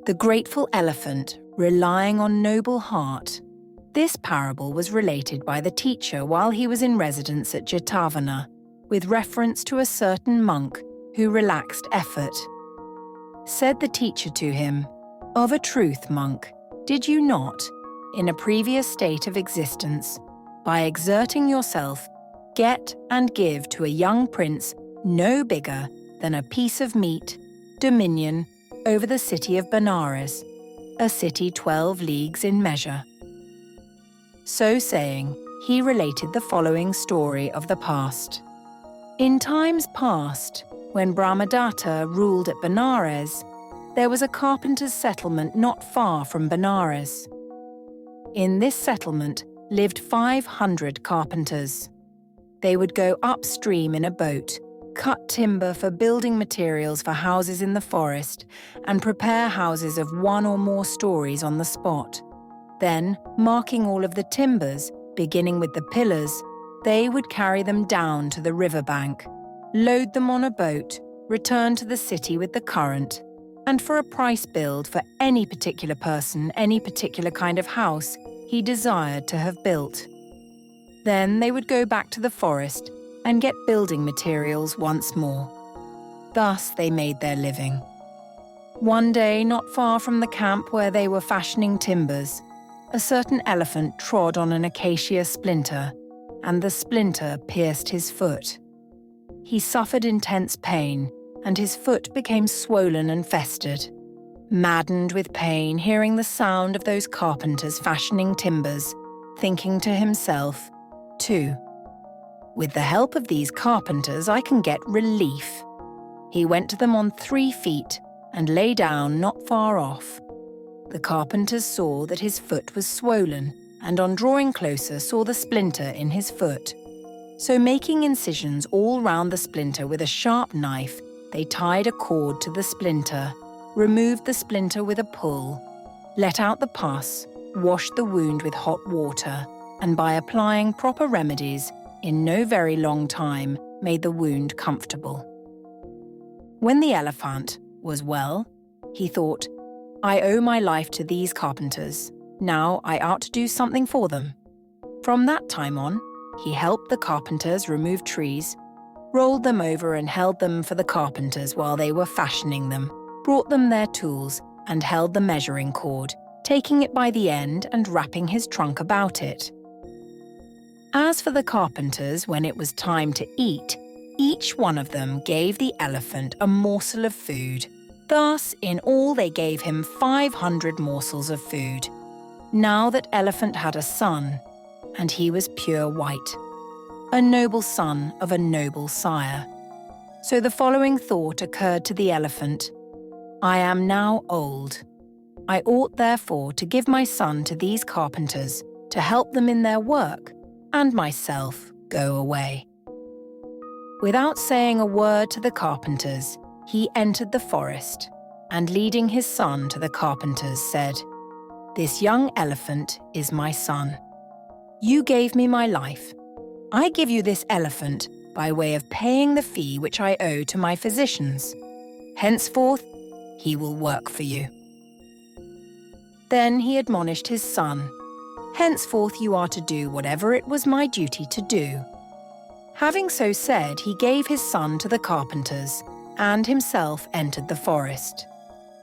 The grateful elephant, relying on noble heart. This parable was related by the teacher while he was in residence at Jetavana, with reference to a certain monk who relaxed effort. Said the teacher to him, "Of a truth, monk, did you not, in a previous state of existence, by exerting yourself, get and give to a young prince no bigger than a piece of meat, dominion over the city of Benares, a city 12 leagues in measure?" So saying, he related the following story of the past. In times past, when Brahmadatta ruled at Benares, there was a carpenter's settlement not far from Benares. In this settlement lived 500 carpenters. They would go upstream in a boat, cut timber for building materials for houses in the forest, and prepare houses of 1 or more stories on the spot. Then, marking all of the timbers, beginning with the pillars, they would carry them down to the riverbank, load them on a boat, return to the city with the current, and for a price billed for any particular person, any particular kind of house he desired to have built. Then they would go back to the forest and get building materials once more. Thus they made their living. One day, not far from the camp where they were fashioning timbers, a certain elephant trod on an acacia splinter, and the splinter pierced his foot. He suffered intense pain, and his foot became swollen and festered. Maddened with pain, hearing the sound of those carpenters fashioning timbers, thinking to himself, "Too, with the help of these carpenters I can get relief." He went to them on 3 feet and lay down not far off. The carpenters saw that his foot was swollen, and on drawing closer saw the splinter in his foot. So making incisions all round the splinter with a sharp knife, they tied a cord to the splinter, removed the splinter with a pull, let out the pus, washed the wound with hot water, and by applying proper remedies, in no very long time, made the wound comfortable. When the elephant was well, he thought, "I owe my life to these carpenters. Now I ought to do something for them." From that time on, he helped the carpenters remove trees, rolled them over and held them for the carpenters while they were fashioning them, brought them their tools, and held the measuring cord, taking it by the end and wrapping his trunk about it. As for the carpenters, when it was time to eat, each one of them gave the elephant a morsel of food. Thus, in all they gave him 500 morsels of food. Now that elephant had a son, and he was pure white, a noble son of a noble sire. So the following thought occurred to the elephant: "I am now old. I ought therefore to give my son to these carpenters to help them in their work, and myself go away." Without saying a word to the carpenters, he entered the forest, and leading his son to the carpenters said, "This young elephant is my son. You gave me my life. I give you this elephant by way of paying the fee which I owe to my physicians. Henceforth, he will work for you." Then he admonished his son, "Henceforth you are to do whatever it was my duty to do." Having so said, he gave his son to the carpenters, and himself entered the forest.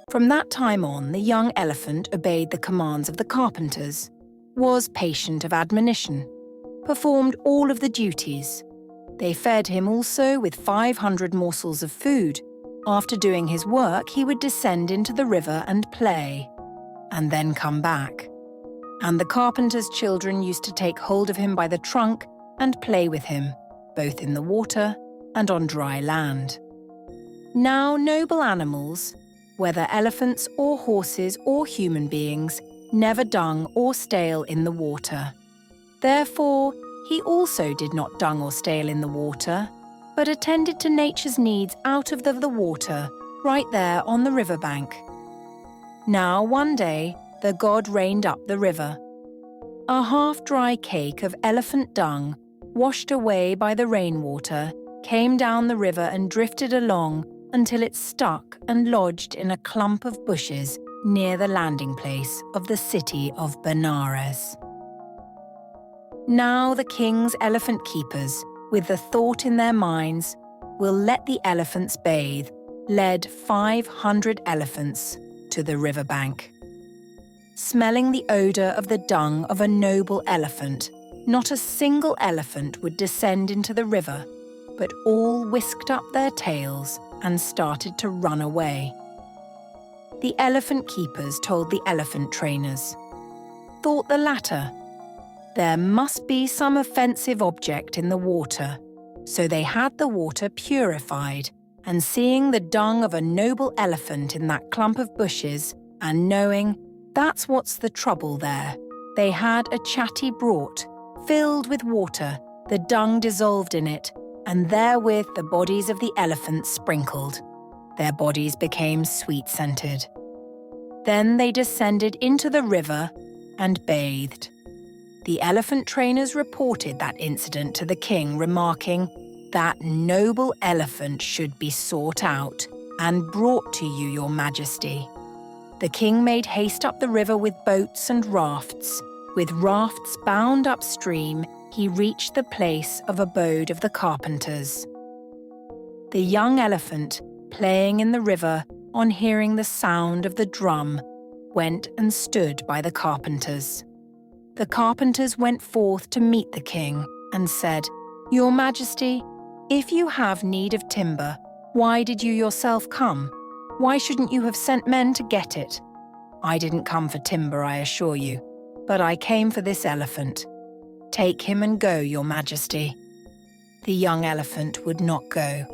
From that time on, the young elephant obeyed the commands of the carpenters, was patient of admonition, performed all of the duties. They fed him also with 500 morsels of food. After doing his work, he would descend into the river and play, and then come back. And the carpenter's children used to take hold of him by the trunk and play with him, both in the water and on dry land. Now noble animals, whether elephants or horses or human beings, never dung or stale in the water. Therefore, he also did not dung or stale in the water, but attended to nature's needs out of the water, right there on the riverbank. Now one day, the god rained up the river. A half-dry cake of elephant dung, washed away by the rainwater, came down the river and drifted along until it stuck and lodged in a clump of bushes near the landing place of the city of Benares. Now the king's elephant keepers, with the thought in their minds, will let the elephants bathe, led 500 elephants to the riverbank. Smelling the odour of the dung of a noble elephant, not a single elephant would descend into the river, but all whisked up their tails and started to run away. The elephant keepers told the elephant trainers. Thought the latter. There must be some offensive object in the water, so they had the water purified, and seeing the dung of a noble elephant in that clump of bushes, and knowing that's what's the trouble there, they had a chatty brought, filled with water, the dung dissolved in it, and therewith the bodies of the elephants sprinkled. Their bodies became sweet-scented. Then they descended into the river and bathed. The elephant trainers reported that incident to the king, remarking, "That noble elephant should be sought out and brought to you, your majesty." The king made haste up the river with boats and rafts. With rafts bound upstream, he reached the place of abode of the carpenters. The young elephant, playing in the river, on hearing the sound of the drum, went and stood by the carpenters. The carpenters went forth to meet the king and said, "Your Majesty, if you have need of timber, why did you yourself come? Why shouldn't you have sent men to get it? I didn't come for timber, I assure you, but I came for this elephant. Take him and go, your Majesty." The young elephant would not go.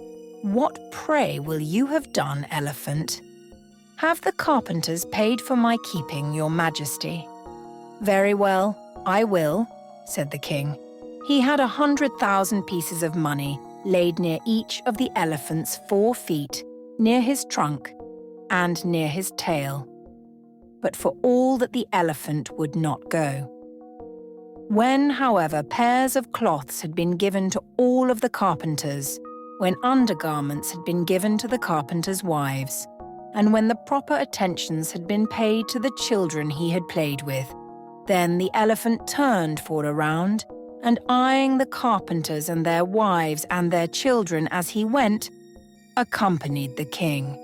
"What, pray, will you have done, elephant?" "Have the carpenters paid for my keeping, your Majesty?" "Very well, I will," said the king. He had 100,000 pieces of money laid near each of the elephant's 4 feet, near his trunk, and near his tail. But for all that the elephant would not go. When, however, pairs of cloths had been given to all of the carpenters, when undergarments had been given to the carpenters' wives, and when the proper attentions had been paid to the children he had played with, then the elephant turned for a round, and eyeing the carpenters and their wives and their children as he went, accompanied the king.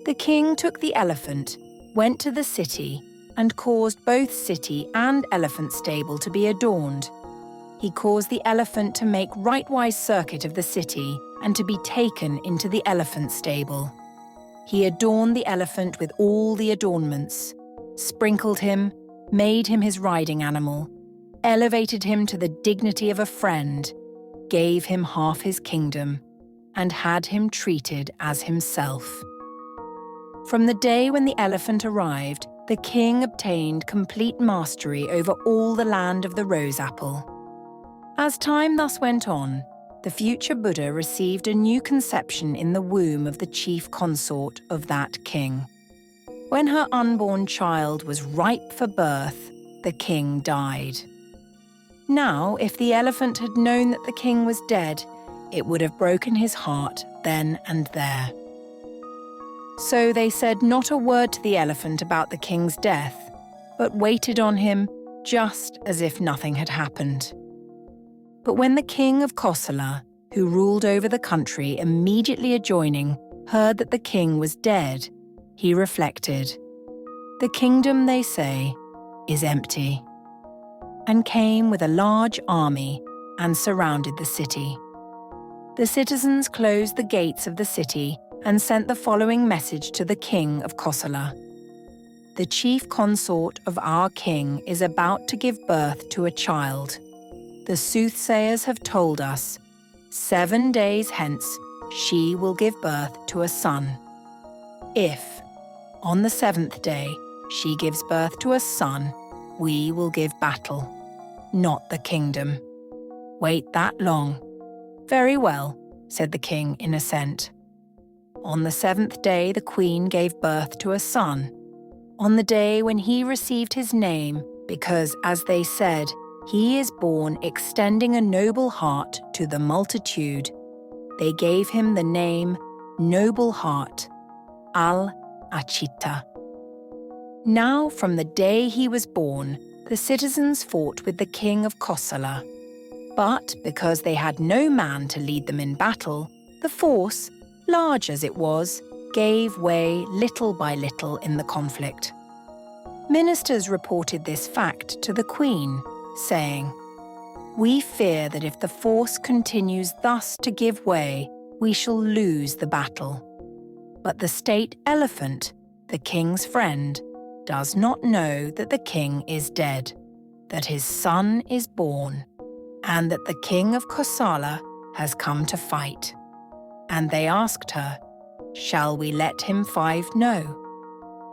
The king took the elephant, went to the city, and caused both city and elephant stable to be adorned. He caused the elephant to make rightwise circuit of the city and to be taken into the elephant stable. He adorned the elephant with all the adornments, sprinkled him, made him his riding animal, elevated him to the dignity of a friend, gave him half his kingdom, and had him treated as himself. From the day when the elephant arrived, the king obtained complete mastery over all the land of the rose apple. As time thus went on, the future Buddha received a new conception in the womb of the chief consort of that king. When her unborn child was ripe for birth, the king died. Now, if the elephant had known that the king was dead, it would have broken his heart then and there. So they said not a word to the elephant about the king's death, but waited on him just as if nothing had happened. But when the king of Kosala, who ruled over the country immediately adjoining, heard that the king was dead, he reflected, "The kingdom, they say, is empty," and came with a large army and surrounded the city. The citizens closed the gates of the city and sent the following message to the king of Kosala. "The chief consort of our king is about to give birth to a child. The soothsayers have told us, 7 days hence she will give birth to a son. If, on the 7th day, she gives birth to a son, we will give battle, not the kingdom. Wait that long." "Very well," said the king in assent. On the 7th day the queen gave birth to a son. On the day when he received his name, because, as they said, he is born extending a noble heart to the multitude, they gave him the name Noble Heart, Al-Achita. Now, from the day he was born, the citizens fought with the king of Kosala. But because they had no man to lead them in battle, the force, large as it was, gave way little by little in the conflict. Ministers reported this fact to the queen, saying, "We fear that if the force continues thus to give way, we shall lose the battle." But the state elephant, the king's friend, does not know that the king is dead, that his son is born, and that the king of Kosala has come to fight. And they asked her, "Shall we let him 5 know?"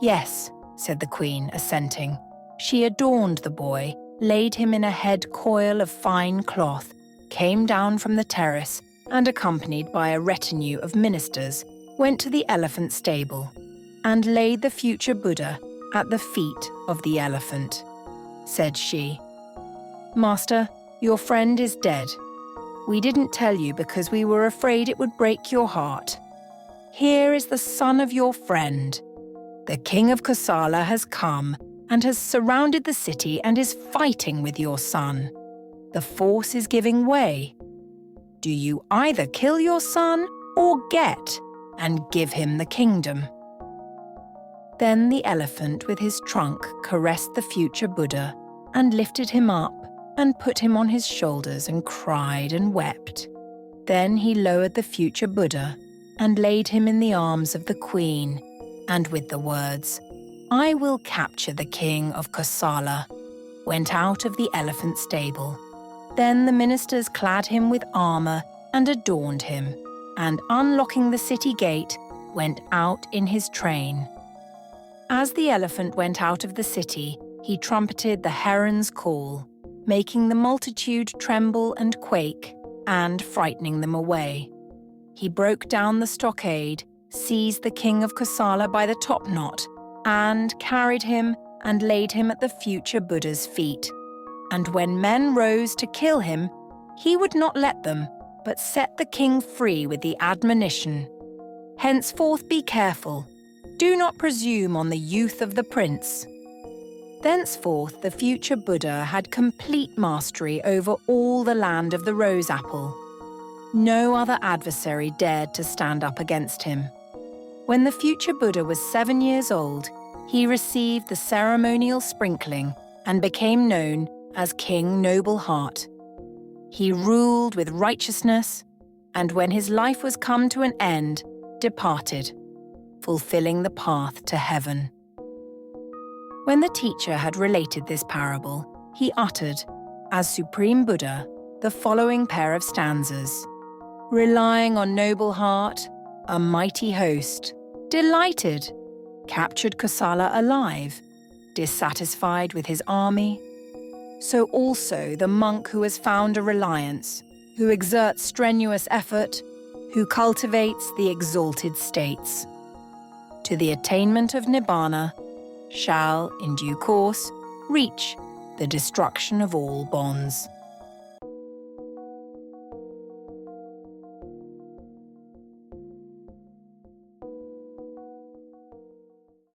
"Yes," said the queen, assenting. She adorned the boy, laid him in a head coil of fine cloth, came down from the terrace, and accompanied by a retinue of ministers, went to the elephant stable, and laid the future Buddha at the feet of the elephant. Said she, "Master, your friend is dead. We didn't tell you because we were afraid it would break your heart. Here is the son of your friend. The king of Kosala has come and has surrounded the city and is fighting with your son. The force is giving way. Do you either kill your son or get and give him the kingdom?" Then the elephant with his trunk caressed the future Buddha and lifted him up and put him on his shoulders and cried and wept. Then he lowered the future Buddha and laid him in the arms of the queen, and with the words, "I will capture the king of Kosala," went out of the elephant stable. Then the ministers clad him with armor and adorned him, and unlocking the city gate, went out in his train. As the elephant went out of the city, he trumpeted the heron's call, making the multitude tremble and quake, and frightening them away. He broke down the stockade, seized the king of Kosala by the top knot, and carried him and laid him at the future Buddha's feet. And when men rose to kill him, he would not let them, but set the king free with the admonition, "Henceforth be careful. Do not presume on the youth of the prince." Thenceforth the future Buddha had complete mastery over all the land of the rose apple. No other adversary dared to stand up against him. When the future Buddha was 7 years old, he received the ceremonial sprinkling and became known as King Noble Heart. He ruled with righteousness, and when his life was come to an end, departed, fulfilling the path to heaven. When the teacher had related this parable, he uttered, as Supreme Buddha, the following pair of stanzas. Relying on noble heart, a mighty host, delighted, captured Kosala alive, dissatisfied with his army. So also the monk who has found a reliance, who exerts strenuous effort, who cultivates the exalted states, to the attainment of Nibbana, shall, in due course, reach the destruction of all bonds.